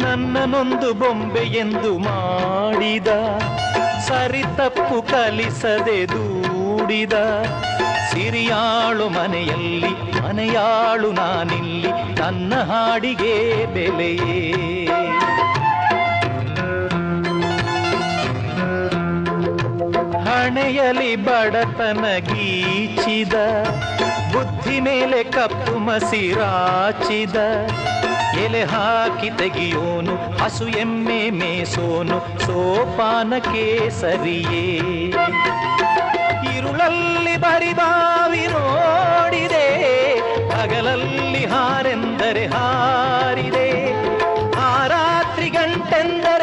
ನನ್ನನೊಂದು ಬೊಂಬೆ ಎಂದು ಮಾಡಿದ, ಸರಿ ತಪ್ಪು ಕಲಿಸದೆ ದೂಡಿದ. ಸಿರಿಯಾಳು ಮನೆಯಲ್ಲಿ, ಮನೆಯಾಳು ನಾನಿಲ್ಲಿ, ನನ್ನ ಹಾಡಿಗೆ ಬೆಲೆಯೇ. ಹಣೆಯಲಿ ಬಡತನ ಗೀಚಿದ, ಬುದ್ಧಿ ಮೇಲೆ ಕಪ್ಪು ಮಸಿರಾಚಿದ. ಎಲೆ ಹಾಕಿ ತೆಗಿಯೋನು, ಹಸು ಎಮ್ಮೆ ಮೇಸೋನು, ಸೋಪಾನಕ್ಕೆ ಸರಿಯೇ. ಇರುಳಲ್ಲಿ ಬರಿದಾವಿ ನೋಡಿದೆ, ಹಗಲಲ್ಲಿ ಹಾರೆಂದರೆ ಹಾರಿದೆ. ಆ ರಾತ್ರಿ ಗಂಟೆಂದರೆ